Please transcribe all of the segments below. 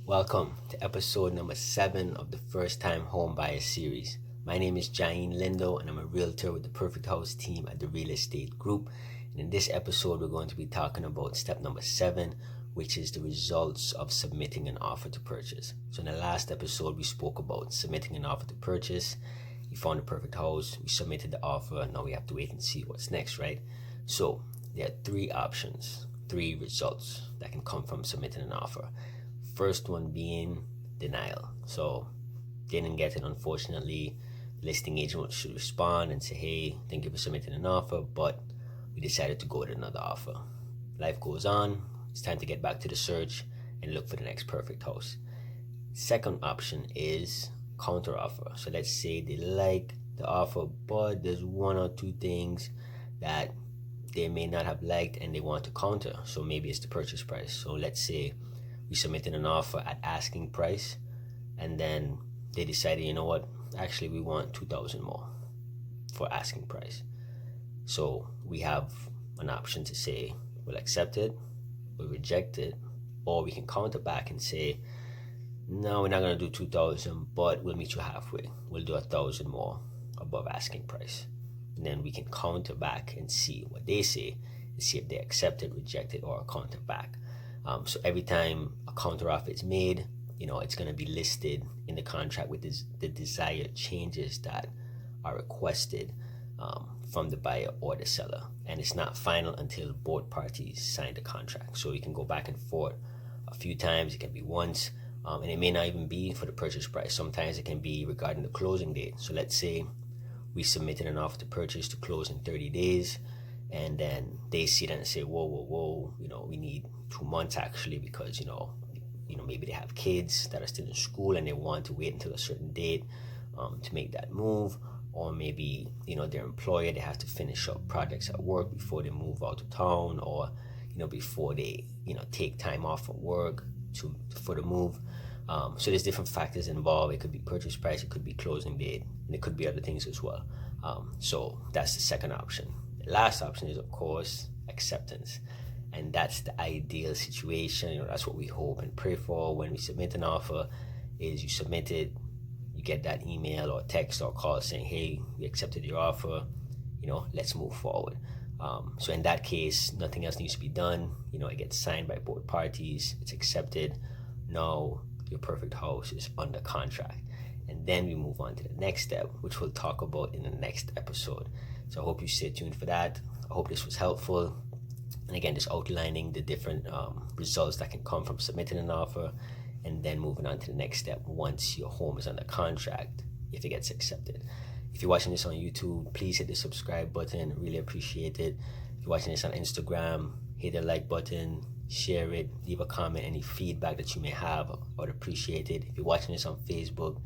Welcome to episode number 7 of the First Time Home Buyer series. My name is Jain Lindo and I'm a realtor with the Perfect House team at the Real Estate Group. And in this episode, we're going to be talking about step number 7, which is the results of submitting an offer to purchase. So in the last episode, we spoke about submitting an offer to purchase. We found the perfect house, we submitted the offer, now we have to wait and see what's next, right? So there are 3 options, 3 results that can come from submitting an offer. First one being denial. So didn't get it, unfortunately. The listing agent should respond and say, hey, thank you for submitting an offer, but we decided to go with another offer. Life goes on. It's time to get back to the search and look for the next perfect house. Second option is counter offer. So let's say they like the offer, but there's 1 or 2 things that they may not have liked and they want to counter. So maybe it's the purchase price. So let's say we submitted an offer at asking price and then they decided, you know what, actually we want 2,000 more for asking price. So we have an option to say we'll accept it, we'll reject it, or we can counter back and say, no, we're not going to do 2,000, but we'll meet you halfway. We'll do 1,000 more above asking price. And then we can counter back and see what they say and see if they accept it, reject it, or counter back. So every time a counter offer is made, it's going to be listed in the contract with the desired changes that are requested from the buyer or the seller. And it's not final until both parties sign the contract. So you can go back and forth a few times. It can be once, and it may not even be for the purchase price. Sometimes it can be regarding the closing date. So let's say we submitted an offer to purchase to close in 30 days. And then they see that and say, whoa, we need 2 months actually because, maybe they have kids that are still in school and they want to wait until a certain date to make that move. Or maybe, their employer, they have to finish up projects at work before they move out of town or, before they, take time off from work for the move. So there's different factors involved. It could be purchase price, it could be closing date, and it could be other things as well. So that's the second option. The last option is, of course, acceptance. And that's the ideal situation. That's what we hope and pray for when we submit an offer is you submit it, you get that email or text or call saying, hey, we accepted your offer, let's move forward. So in that case, nothing else needs to be done. It gets signed by both parties. It's accepted. Now your perfect house is under contract. And then we move on to the next step, which we'll talk about in the next episode. So I hope you stay tuned for that. I hope this was helpful. And again, just outlining the different results that can come from submitting an offer and then moving on to the next step once your home is under contract, if it gets accepted. If you're watching this on YouTube, please hit the subscribe button. Really appreciate it. If you're watching this on Instagram, hit the like button, share it, leave a comment. Any feedback that you may have, I would appreciate it. If you're watching this on Facebook,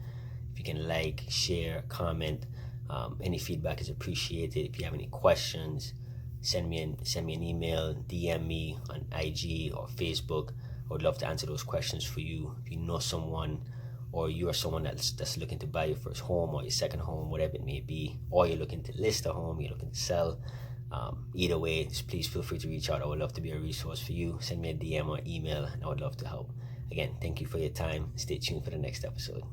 if you can like, share, comment, any feedback is appreciated. If you have any questions, send me an email, DM me on IG or Facebook. I would love to answer those questions for you. If you know someone or you are someone that's looking to buy your first home or your second home, whatever it may be, or you're looking to list a home, you're looking to sell, either way, just please feel free to reach out. I would love to be a resource for you. Send me a DM or email and I would love to help. Again, thank you for your time. Stay tuned for the next episode.